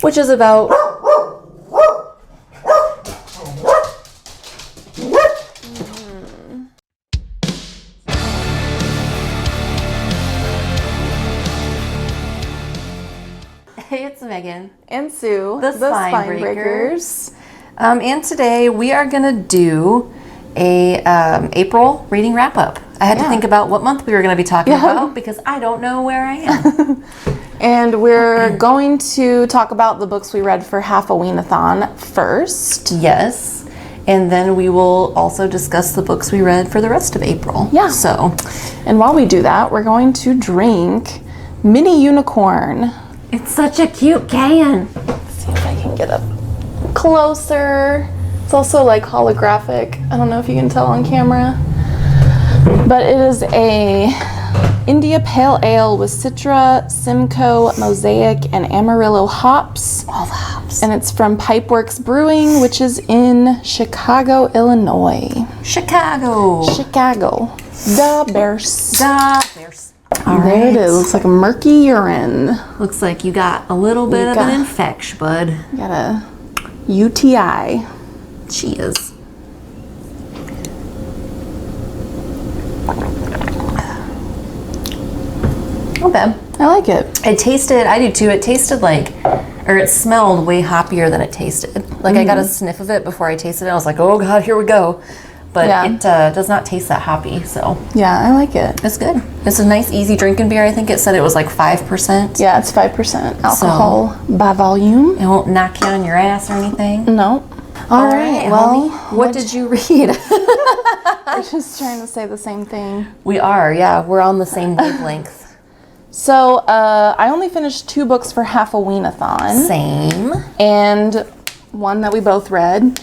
which is about Hey, it's Megan and Sue, the Spine Breakers. And today we are gonna do a April reading wrap up. I had to think about what month we were gonna be talking about because I don't know where I am. And we're going to talk about the books we read for Halfoween-A-Thon first. Yes. And then we will also discuss the books we read for the rest of April. Yeah. So, and while we do that, we're going to drink Mini Unicorn. It's such a cute can. Let's see if I can get up closer. It's also like holographic. I don't know if you can tell on camera. But it is a India Pale Ale with Citra, Simcoe, Mosaic, and Amarillo hops. All the hops. And it's from Pipeworks Brewing, which is in Chicago, Illinois. Chicago. The Bears. The Bears. All right. There it is. Looks like a murky urine. Looks like you got a little bit of an infection, bud. Got a UTI. Cheers. Not bad. I like it. It tasted, I do too, it tasted like, or it smelled way hoppier than it tasted. Like I got a sniff of it before I tasted it. I was like, oh God, here we go. But it does not taste that hoppy, so. Yeah, I like it. It's good. It's a nice, easy drinking beer. I think it said it was like 5%. Yeah, it's 5% alcohol by volume. It won't knock you on your ass or anything. No. All right, well. Homie, what did you read? We're just trying to say the same thing. We are, yeah. We're on the same wavelength. So, I only finished 2 books for Halfoween-A-Thon. Same. And one that we both read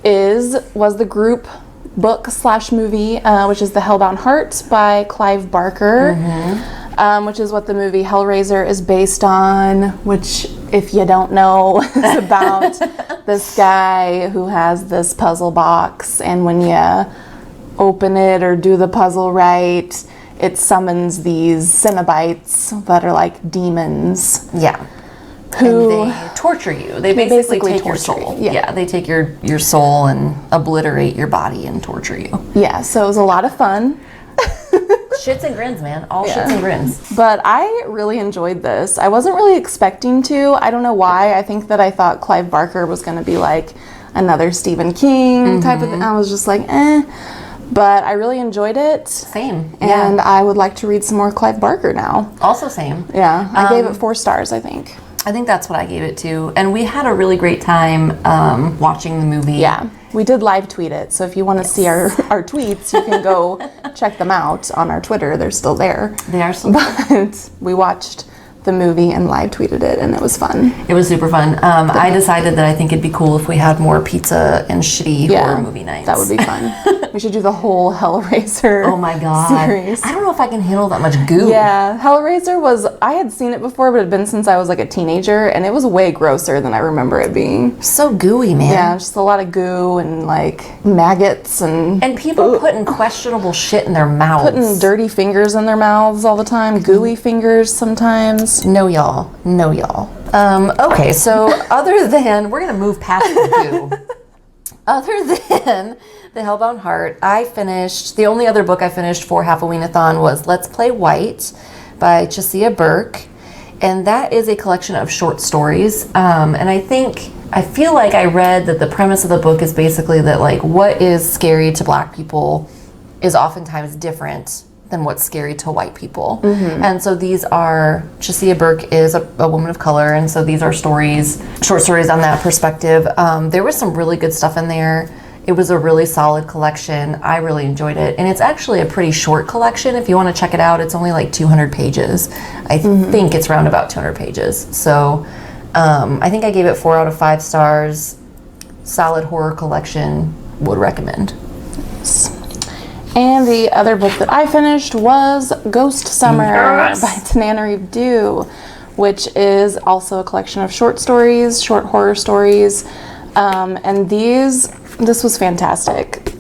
was the group book / movie, which is The Hellbound Heart by Clive Barker, which is what the movie Hellraiser is based on, which, if you don't know, is about this guy who has this puzzle box, and when you open it or do the puzzle right, it summons these Cenobites that are like demons. Yeah. Who and they torture you. They basically take your soul. Yeah, they take your soul and obliterate your body and torture you. Yeah, so it was a lot of fun. Shits and grins, man. All shits and grins. But I really enjoyed this. I wasn't really expecting to. I don't know why. I think that I thought Clive Barker was going to be like another Stephen King type of thing. I was just like, eh. But I really enjoyed it. Same. And I would like to read some more Clive Barker now. Also same. Yeah. I gave it 4 stars, I think. I think that's what I gave it to. And we had a really great time watching the movie. Yeah. We did live tweet it. So if you want to see our tweets, you can go check them out on our Twitter. They're still there. They are still there. But we watched the movie and live tweeted it, and it was fun. It was super fun. I decided that I think it'd be cool if we had more pizza and shitty horror movie nights. That would be fun. We should do the whole Hellraiser series. I don't know if I can handle that much goo. Yeah, Hellraiser I had seen it before, but it had been since I was like a teenager, and it was way grosser than I remember it being. So gooey, man. Yeah, just a lot of goo and like maggots and people putting questionable shit in their mouths. Putting dirty fingers in their mouths all the time, gooey fingers sometimes. No, y'all. Okay, so we're going to move past the goo. Other than The Hellbound Heart, the only other book I finished for Halfoween-A-Thon was Let's Play White by Chesya Burke. And that is a collection of short stories. And I feel like I read that the premise of the book is basically that like what is scary to Black people is oftentimes different than what's scary to white people. And so Chesya Burke is a woman of color, and so these are short stories on that perspective. There was some really good stuff in there. It was a really solid collection. I really enjoyed it. And it's actually a pretty short collection. If you want to check it out, it's only like 200 pages. I think it's around about 200 pages. So I think I gave it 4 out of 5 stars. Solid horror collection, would recommend. And the other book that I finished was Ghost Summer by Tananarive, which is also a collection of short horror stories. And this was fantastic.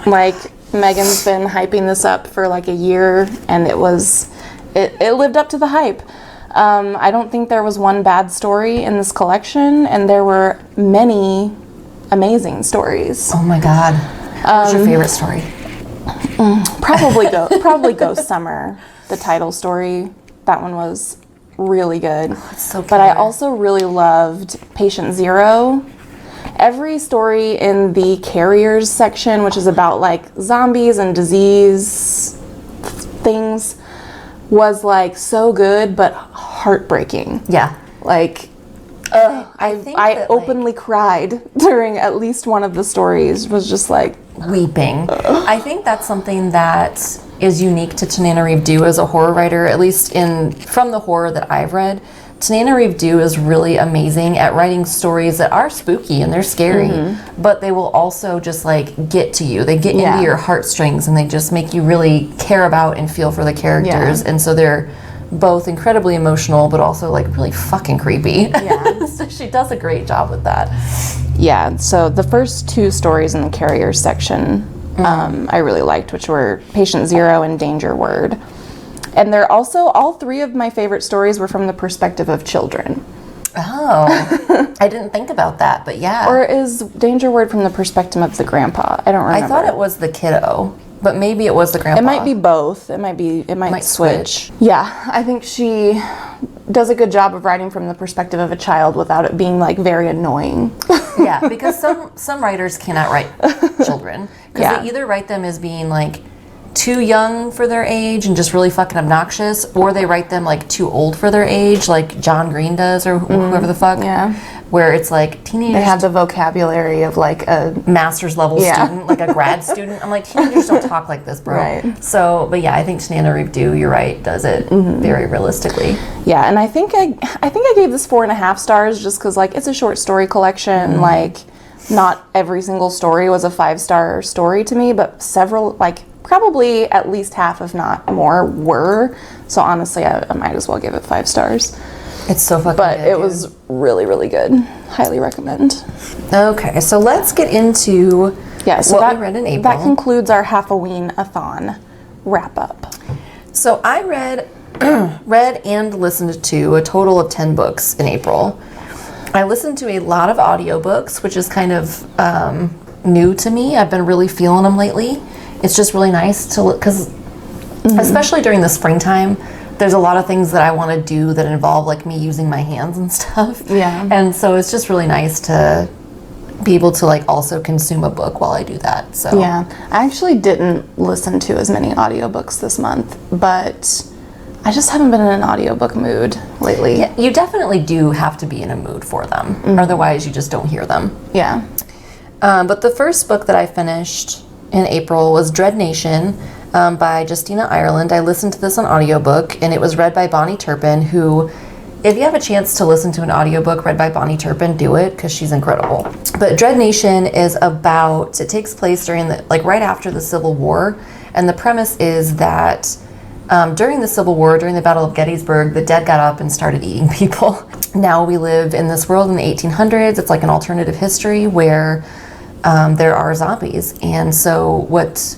Like, Megan's been hyping this up for like a year, and it lived up to the hype. I don't think there was one bad story in this collection, and there were many amazing stories. Oh my God. What's your favorite story? Probably Ghost Summer, the title story. That one was really good. Oh, it's so but I also really loved Patient Zero. Every story in the Carriers section, which is about like zombies and disease things, was like so good but heartbreaking. Yeah. Like I openly cried during at least one of the stories. Was just like weeping. I think that's something that is unique to Tananarive Due as a horror writer, at least from the horror that I've read. Tananarive Due is really amazing at writing stories that are spooky and they're scary, but they will also just like get to you. They get into your heartstrings and they just make you really care about and feel for the characters. And so they're both incredibly emotional, but also like really fucking creepy. Yeah. So she does a great job with that. Yeah, so the first two stories in the Carriers section I really liked, which were Patient Zero and Danger Word. And they're also, all three of my favorite stories were from the perspective of children. Oh, I didn't think about that, but yeah. Or is Danger Word from the perspective of the grandpa? I don't remember. I thought it was the kiddo, but maybe it was the grandpa. It might be both. It might switch. Yeah, I think she does a good job of writing from the perspective of a child without it being like very annoying. Yeah, because some writers cannot write children because they either write them as being like too young for their age and just really fucking obnoxious, or they write them like too old for their age, like John Green does, or whoever the fuck. Yeah. Where it's like teenagers. They have the vocabulary of like a master's level student, like a grad student. I'm like, teenagers don't talk like this, bro. Right. So, but yeah, I think Tananarive Due, you're right, does it very realistically. Yeah, and I think I gave this 4.5 stars just because like it's a short story collection. Like, not every single story was a 5-star story to me, but several, like probably at least half, if not more, were. So honestly, I might as well give it 5 stars. It's so fucking but good. It was really, really good. Highly recommend. Okay, so let's get into what we read in April. That concludes our Halfoween-A-Thon wrap up. So I read and listened to a total of 10 books in April. I listened to a lot of audiobooks, which is kind of new to me. I've been really feeling them lately. It's just really nice to, because especially during the springtime, there's a lot of things that I want to do that involve like me using my hands and stuff. Yeah. And so it's just really nice to be able to like also consume a book while I do that. So yeah, I actually didn't listen to as many audiobooks this month, but I just haven't been in an audiobook mood lately. Yeah, you definitely do have to be in a mood for them. Otherwise you just don't hear them. Yeah. But the first book that I finished in April was Dread Nation by Justina Ireland. I listened to this on audiobook, and it was read by Bonnie Turpin, who, if you have a chance to listen to an audiobook read by Bonnie Turpin, do it, because she's incredible. But Dread Nation is about, it takes place during the, like right after the Civil War, and the premise is that during the Civil War, during the Battle of Gettysburg, the dead got up and started eating people. Now we live in this world in the 1800s. It's like an alternative history where there are zombies. And so what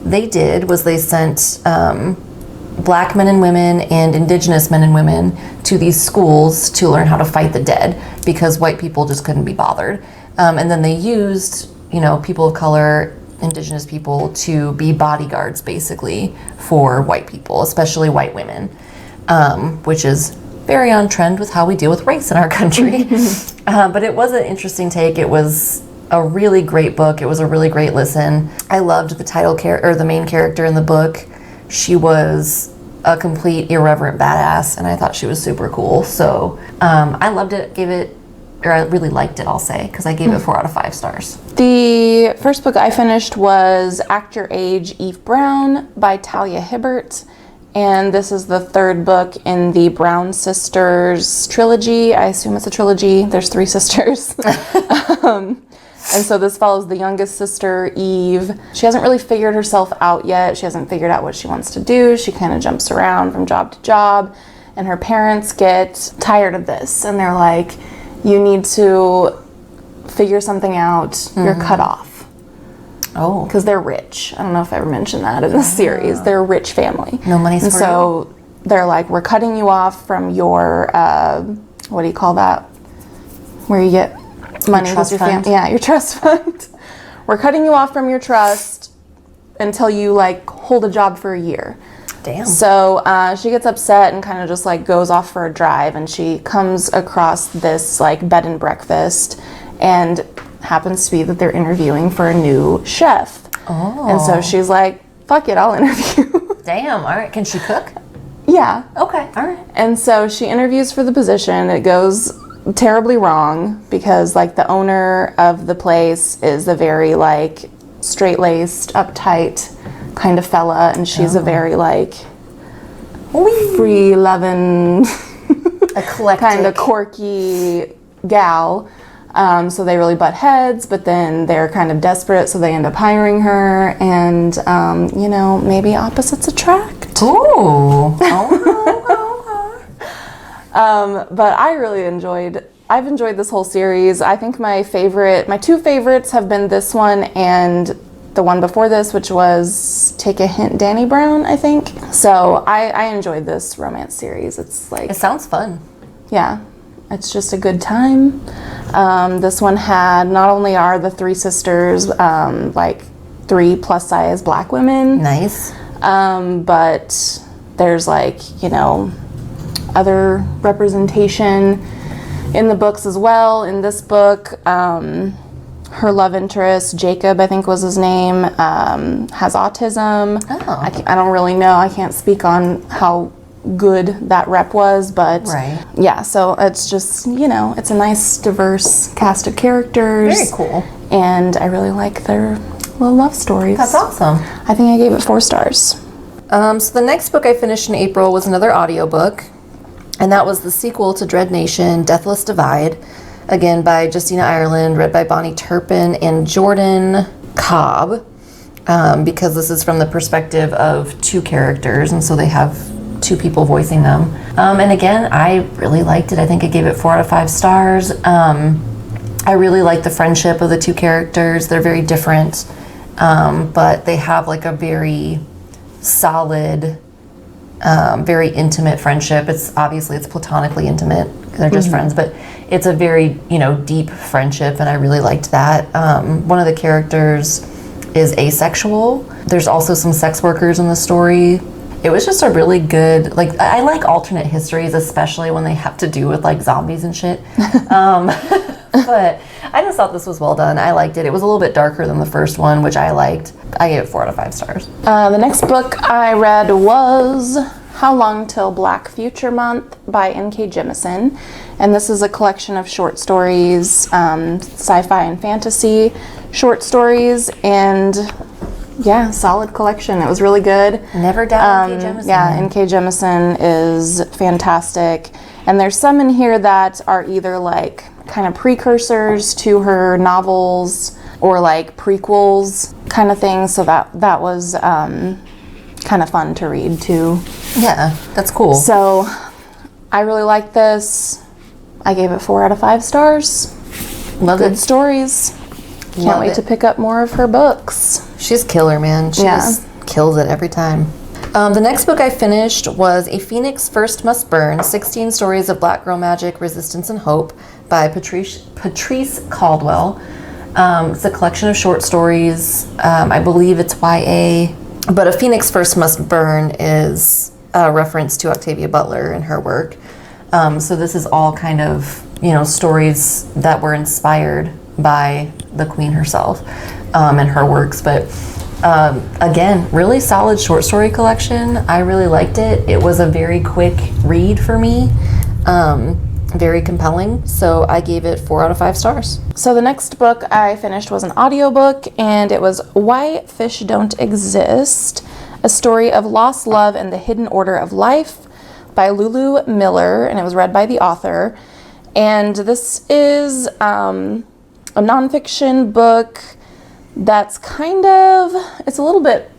they did was they sent black men and women and indigenous men and women to these schools to learn how to fight the dead because white people just couldn't be bothered. And then they used, people of color, indigenous people to be bodyguards basically for white people, especially white women, which is very on trend with how we deal with race in our country. But it was an interesting take. It was a really great book. It was a really great listen. I loved the the main character in the book. She was a complete irreverent badass, and I thought she was super cool. So I loved it. I really liked it, I'll say, because I gave it 4 out of 5 stars. The first book I finished was Act Your Age, Eve Brown by Talia Hibbert. And this is the 3rd book in the Brown Sisters trilogy. I assume it's a trilogy. There's 3 sisters. And so this follows the youngest sister, Eve. She hasn't really figured herself out yet. She hasn't figured out what she wants to do. She kind of jumps around from job to job. And her parents get tired of this. And they're like, you need to figure something out. You're cut off. Oh. Because they're rich. I don't know if I ever mentioned that in the series. They're a rich family. No money's for so they're like, we're cutting you off from your, what do you call that? Where you get money with your family. Yeah, your trust fund. We're cutting you off from your trust until you like hold a job for a year. Damn. So she gets upset and kind of just like goes off for a drive, and she comes across this like bed and breakfast, and happens to be that they're interviewing for a new chef. Oh. And so she's like, fuck it, I'll interview. Damn. All right. Can she cook? Yeah. Okay. All right. And so she interviews for the position. It goes terribly wrong because like the owner of the place is a very like straight-laced, uptight kind of fella, and she's a very like free-loving, eclectic, kind of quirky gal. So they really butt heads, but then they're kind of desperate, so they end up hiring her, and you know, maybe opposites attract. Ooh. But I've enjoyed this whole series. I think my two favorites have been this one and the one before this, which was Take a Hint, Danny Brown, I think. So I enjoyed this romance series. It's like, It sounds fun. yeah, it's just a good time. This one had, not only are the three sisters like 3 plus size black women, Nice. but there's like, you know, other representation in the books as well. In this book, her love interest, Jacob, I think was his name, has autism. Oh. I don't really know. I can't speak on how good that rep was, but Right. yeah, so it's just, you know, it's a nice diverse cast of characters. Very cool. And I really like their little love stories. That's awesome. I think I gave it 4 stars. So the next book I finished in April was another audiobook, and that was the sequel to Dread Nation, Deathless Divide, again by Justina Ireland, read by Bonnie Turpin and Jordan Cobb, because this is from the perspective of 2 characters, and so they have 2 people voicing them. And again, I really liked it. I think I gave it 4 out of 5 stars. I really like the friendship of the 2 characters. They're very different, but they have like a very solid, very intimate friendship. It's platonically intimate. They're just friends, but it's a very, you know, deep friendship, and I really liked that. One of the characters is asexual. There's also some sex workers in the story. It was just a really good, like, I like alternate histories, especially when they have to do with like zombies and shit. But I just thought this was well done. I liked it. It was a little bit darker than the first one, which I liked. I gave it 4 out of 5 stars. The next book I read was How Long Till Black Future Month by N.K. Jemisin. And this is a collection of short stories, sci-fi and fantasy short stories, and yeah, solid collection. It was really good. Never doubt N.K. Jemisin. Yeah, N.K. Jemisin is fantastic. And there's some in here that are either like kind of precursors to her novels or like prequels kind of thing. So that was kind of fun to read too. Yeah, that's cool. So I really like this. I gave it 4 out of 5 stars. Love Good it. stories. Can't wait to pick up more of her books. She's killer, man. She just kills it every time. The next book I finished was A Phoenix First Must Burn, 16 Stories of Black Girl Magic, Resistance, and Hope by Patrice Caldwell. It's a collection of short stories. I believe it's YA. But A Phoenix First Must Burn is a reference to Octavia Butler and her work. So this is all kind of, you know, stories that were inspired by the queen herself and her works. But again, really solid short story collection. I really liked it. It was a very quick read for me. Very compelling. So I gave it 4 out of 5 stars. So the next book I finished was an audiobook, and it was Why Fish Don't Exist, a story of lost love and the hidden order of life by Lulu Miller, and it was read by the author. And this is a nonfiction book that's it's a little bit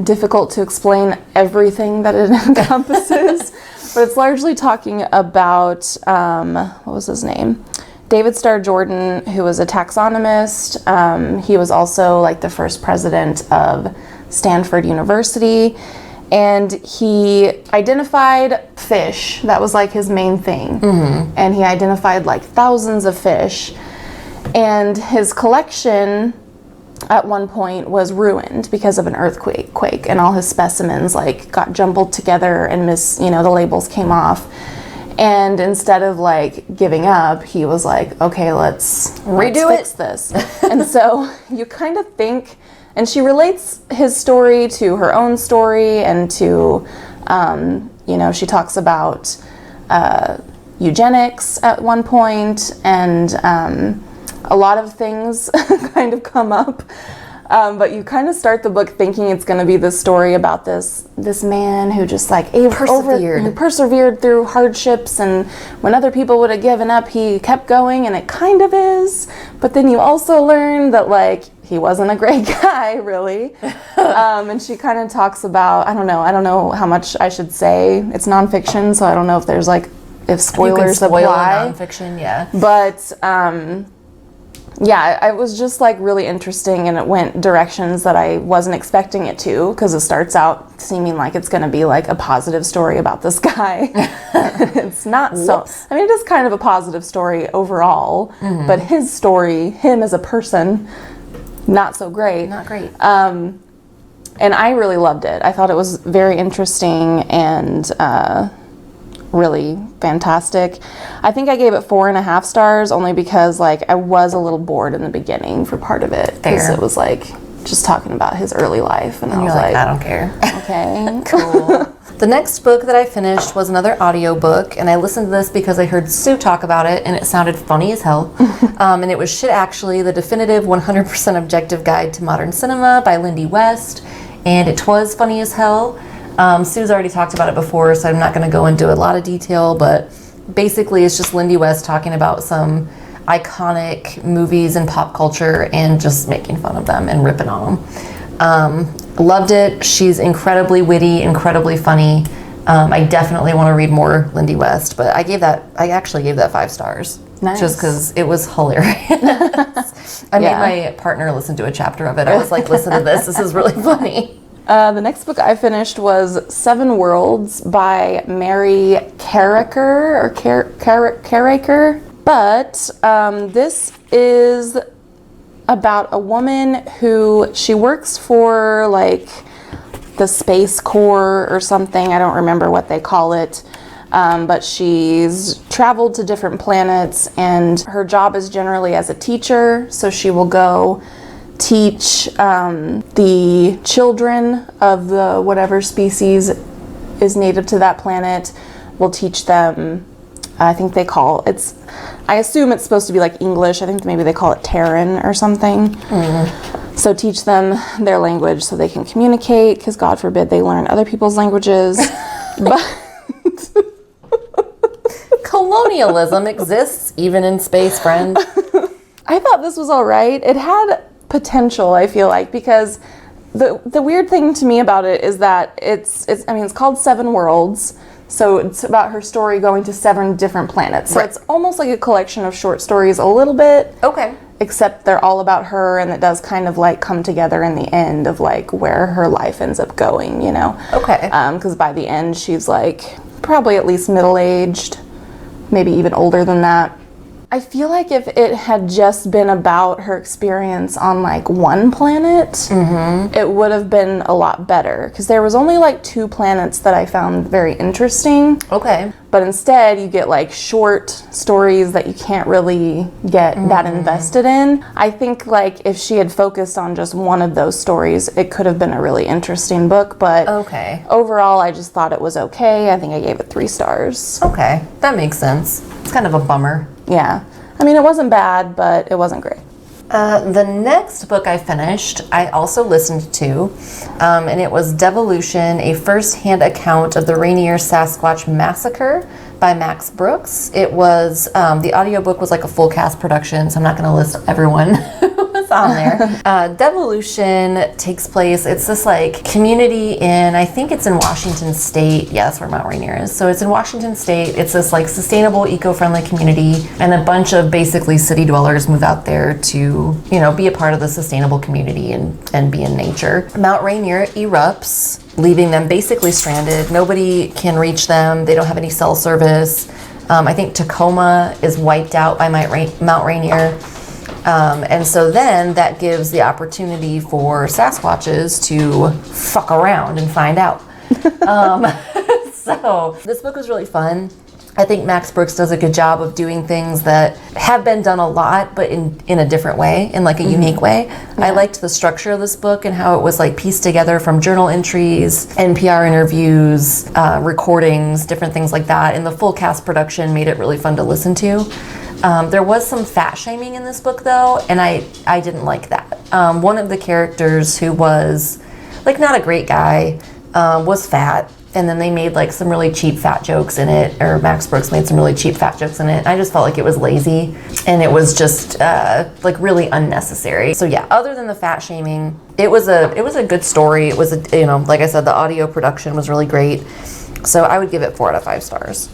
difficult to explain everything that it encompasses, but it's largely talking about, what was his name? David Starr Jordan, who was a taxonomist. He was also like the first president of Stanford University. And he identified fish. That was like his main thing. And he identified like thousands of fish. And his collection at one point was ruined because of an earthquake, and all his specimens like got jumbled together and the labels came off. And instead of like giving up, he was like, okay, let's fix this. And so you kind of think, and she relates his story to her own story, and to, she talks about eugenics at one point, and a lot of things kind of come up. But you kind of start the book thinking it's going to be this story about this man who just like persevered through hardships, and when other people would have given up, he kept going, and it kind of is. But then you also learn that like he wasn't a great guy, really. And she kind of talks about, I don't know how much I should say. It's nonfiction, so I don't know if there's like if spoilers apply. Nonfiction, yeah. But yeah, it was just like really interesting, and it went directions that I wasn't expecting it to, because it starts out seeming like it's going to be like a positive story about this guy. It's not. So, I mean, it is kind of a positive story overall, but his story, him as a person, not so great. Not great. And I really loved it. I thought it was very interesting and really fantastic. I think I gave it 4.5 stars, only because like I was a little bored in the beginning for part of it, because it was like just talking about his early life, and I was like, I don't care. Okay. Cool. The next book that I finished was another audiobook, and I listened to this because I heard Sue talk about it, and it sounded funny as hell. And it was Shit Actually, the definitive 100% objective guide to modern cinema by Lindy West, and it was funny as hell. Sue's already talked about it before, so I'm not going to go into a lot of detail, but basically it's just Lindy West talking about some iconic movies and pop culture and just making fun of them and ripping on them. Loved it. She's incredibly witty, incredibly funny. I definitely want to read more Lindy West, but I actually gave that 5 stars. Nice. Just because it was hilarious. I made my partner listen to a chapter of it. I was like, listen to this. This is really funny. The next book I finished was 7 Worlds by Mary Caraker, or Caraker. But this is about a woman who, she works for like the Space Corps or something. I don't remember what they call it. But she's traveled to different planets, and her job is generally as a teacher. So she will go teach the children of the whatever species is native to that planet. Will teach them, I think they call it's, I assume it's supposed to be like English. I think maybe they call it Terran or something. So teach them their language so they can communicate, because God forbid they learn other people's languages. But colonialism exists even in space, friend. I thought this was all right. It had potential, I feel like, because the weird thing to me about it is that it's called 7 Worlds, so it's about her story going to 7 different planets. So it's almost like a collection of short stories a little bit. Okay. Except they're all about her, and it does kind of like come together in the end of like where her life ends up going, you know? Okay. Because by the end she's like probably at least middle-aged, maybe even older than that. I feel like if it had just been about her experience on like one planet, it would have been a lot better, because there was only like 2 planets that I found very interesting. Okay. But instead you get like short stories that you can't really get that invested in. I think like if she had focused on just one of those stories, it could have been a really interesting book. But overall, I just thought it was okay. I think I gave it 3 stars. Okay, that makes sense. It's kind of a bummer. Yeah. I mean, it wasn't bad, but it wasn't great. The next book I finished, I also listened to, and it was Devolution, a first-hand account of the Rainier Sasquatch Massacre by Max Brooks. It was, the audiobook was like a full cast production, so I'm not going to list everyone who was it's on there. Devolution takes place, it's this like community in, I think it's in Washington State. Yeah, that's where Mount Rainier is. So it's in Washington State. It's this like sustainable, eco-friendly community, and a bunch of basically city dwellers move out there to, you know, be a part of the sustainable community and be in nature. Mount Rainier erupts, leaving them basically stranded. Nobody can reach them. They don't have any cell service. I think Tacoma is wiped out by Mount Rainier. And so then that gives the opportunity for Sasquatches to fuck around and find out. So this book was really fun. I think Max Brooks does a good job of doing things that have been done a lot, but in a different way, in like a unique way. Yeah. I liked the structure of this book and how it was like pieced together from journal entries, NPR interviews, recordings, different things like that. And the full cast production made it really fun to listen to. There was some fat shaming in this book though, and I didn't like that. One of the characters who was like not a great guy was fat. And then they made like some really cheap fat jokes in it, or Max Brooks made some really cheap fat jokes in it. I just felt like it was lazy and it was just like really unnecessary. So yeah, other than the fat shaming, it was a good story. It was you know, like I said, the audio production was really great. So I would give it 4 out of 5 stars.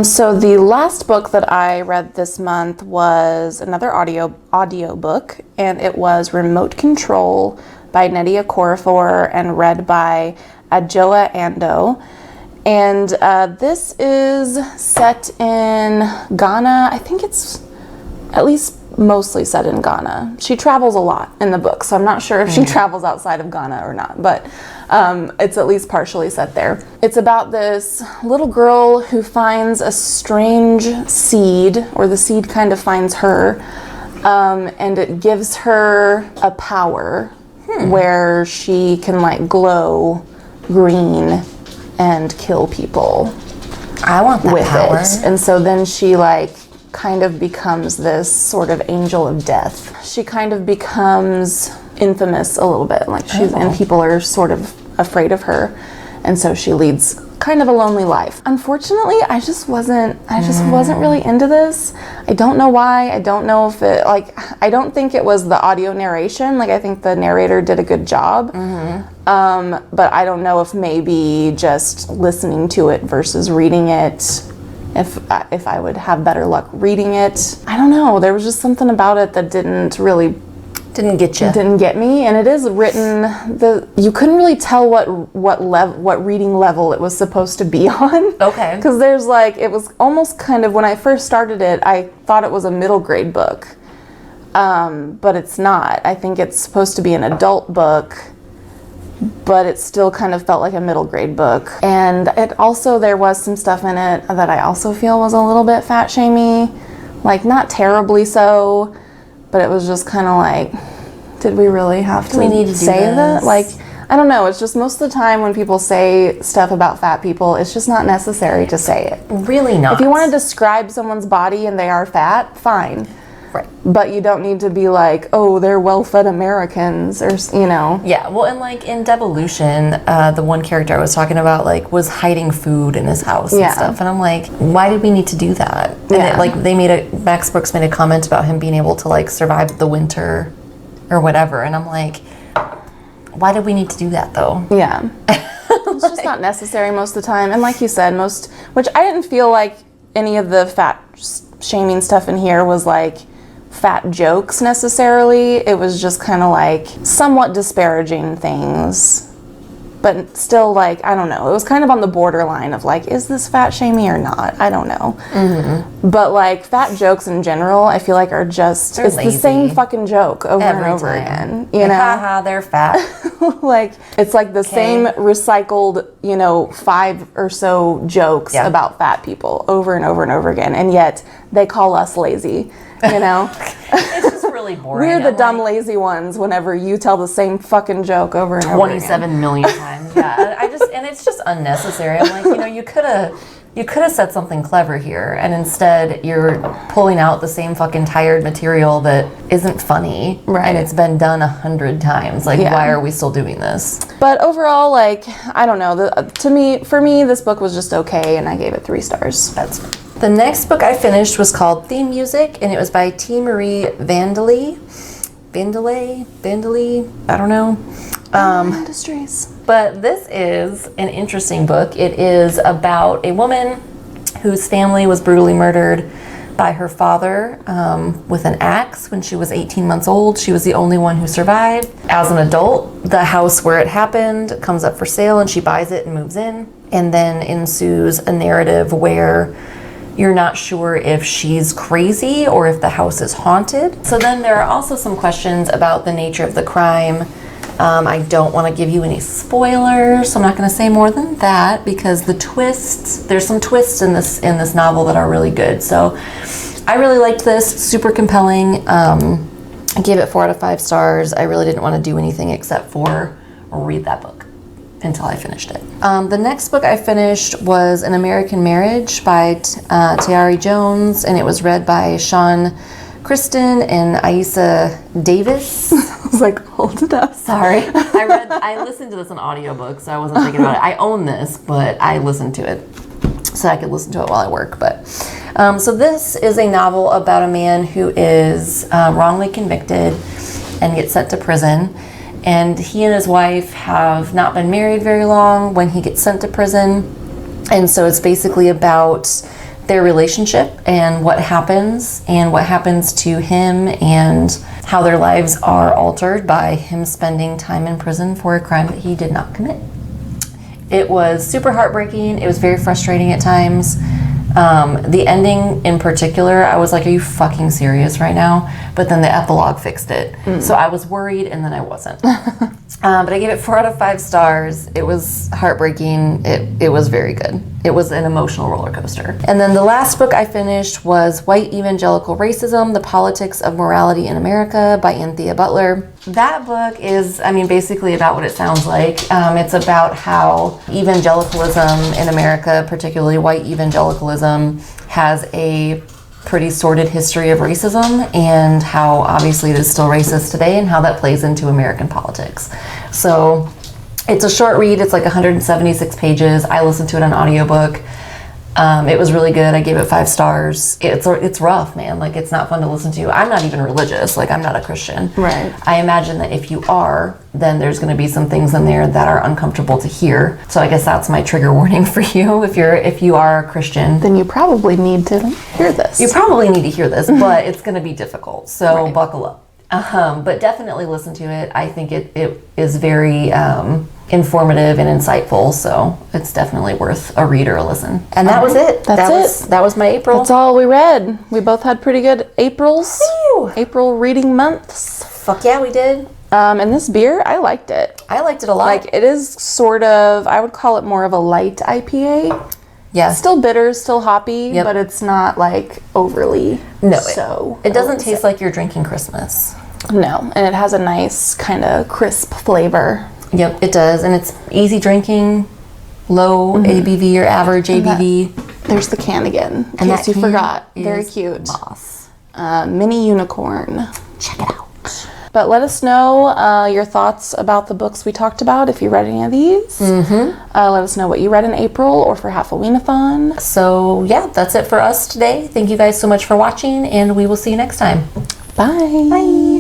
So the last book that I read this month was another audio book, and it was Remote Control by Nnedi Okorafor and read by Adjoa Ando. And this is set in Ghana. I think it's at least mostly set in Ghana. She travels a lot in the book, so I'm not sure if she travels outside of Ghana or not, but it's at least partially set there. It's about this little girl who finds a strange seed, or the seed kind of finds her, and it gives her a power where she can like glow green and kill people. I want that with power. It. And so then she like kind of becomes this sort of angel of death. She kind of becomes infamous a little bit, like she's and people are sort of afraid of her, and so she leads kind of a lonely life. Unfortunately, I just wasn't really into this. I don't know why. I don't know if it, like, I don't think it was the audio narration. Like, I think the narrator did a good job. But I don't know if maybe just listening to it versus reading it, if I would have better luck reading it. I don't know. There was just something about it that didn't get you. Didn't get me, and it is written. You couldn't really tell what reading level it was supposed to be on. Okay. Because there's like, it was almost kind of, when I first started it, I thought it was a middle grade book, but it's not. I think it's supposed to be an adult book, but it still kind of felt like a middle grade book. And it also, there was some stuff in it that I also feel was a little bit fat shamey, like not terribly so. But it was just kind of like, did we really have to say that? Like, I don't know. It's just most of the time when people say stuff about fat people, it's just not necessary to say it. Really not. If you want to describe someone's body and they are fat, fine. Right. But you don't need to be like, oh, they're well-fed Americans, or, you know. Yeah, well, and like in Devolution, the one character I was talking about, like, was hiding food in his house and stuff. And I'm like, why did we need to do that? And Max Brooks made a comment about him being able to like survive the winter or whatever. And I'm like, why did we need to do that though? Yeah. It's just not necessary most of the time. And like you said, which I didn't feel like any of the fat shaming stuff in here was like fat jokes necessarily. It was just kind of like somewhat disparaging things, but still, like, I don't know, it was kind of on the borderline of like, is this fat shaming or not? I don't know. But like fat jokes in general, I feel like are just, it's lazy. The same fucking joke over and over again, you know? Haha, they're fat. Like, it's like the same recycled, 5 or so jokes about fat people over and over and over again, and yet they call us lazy. It's just really boring. We're the dumb, lazy ones whenever you tell the same fucking joke over and over again. 27 million times. Yeah, and it's just unnecessary. I'm like, you could have said something clever here, and instead you're pulling out the same fucking tired material that isn't funny, right? And it's been done 100 times. Like, why are we still doing this? But overall, like, I don't know. For me, this book was just okay, and I gave it 3 stars. That's fine. The next book I finished was called Theme Music, and it was by T. Marie Vandely. Bindley, I don't know. Industries. But this is an interesting book. It is about a woman whose family was brutally murdered by her father with an axe when she was 18 months old. She was the only one who survived. As an adult, the house where it happened comes up for sale and she buys it and moves in. And then ensues a narrative where you're not sure if she's crazy or if the house is haunted. So then there are also some questions about the nature of the crime. I don't want to give you any spoilers, so I'm not going to say more than that because there's some twists in this novel that are really good. So I really liked this, super compelling. I gave it 4 out of 5 stars. I really didn't want to do anything except for read that book until I finished it. The next book I finished was An American Marriage by Tayari Jones, and it was read by Sean Kristen and Aisa Davis. I was like, hold it up. Sorry. I listened to this on audiobook, so I wasn't thinking about it. I own this, but I listened to it so I could listen to it while I work. But so this is a novel about a man who is wrongly convicted and gets sent to prison. And he and his wife have not been married very long when he gets sent to prison. And so it's basically about their relationship and what happens to him and how their lives are altered by him spending time in prison for a crime that he did not commit. It was super heartbreaking. It was very frustrating at times. The ending in particular, I was like, are you fucking serious right now? But then the epilogue fixed it. So I was worried and then I wasn't. But I gave it 4 out of 5 stars. It was heartbreaking. It was very good. It was an emotional roller coaster. And then the last book I finished was White Evangelical Racism, The Politics of Morality in America by Anthea Butler. That book is, basically about what it sounds like. It's about how evangelicalism in America, particularly white evangelicalism, has a pretty sordid history of racism and how obviously it is still racist today and how that plays into American politics. So it's a short read. It's like 176 pages. I listened to it on audiobook. It was really good. I gave it 5 stars. It's rough, man. Like, it's not fun to listen to. I'm not even religious. Like, I'm not a Christian. Right. I imagine that if you are, then there's going to be some things in there that are uncomfortable to hear. So I guess that's my trigger warning for you. If you are a Christian, then you probably need to hear this. You probably need to hear this, but it's going to be difficult. So buckle up. But definitely listen to it. I think it is very informative and insightful, so it's definitely worth a read or a listen. And that was it. That was my April. That's all we read. We both had pretty good Aprils. Whew. April reading months. Fuck yeah, we did. And this beer, I liked it. I liked it a lot. Like, it is sort of, I would call it more of a light IPA. Yeah. Still bitter, still hoppy, but it's not like overly It doesn't taste like you're drinking Christmas. No, and it has a nice kind of crisp flavor. Yep, it does, and it's easy drinking, low ABV or average ABV. There's the can again, in case you forgot. Very cute. Boss. Mini unicorn. Check it out. But let us know your thoughts about the books we talked about, if you read any of these. Let us know what you read in April or for Halfoween-A-Thon. So, yeah, that's it for us today. Thank you guys so much for watching, and we will see you next time. Bye. Bye.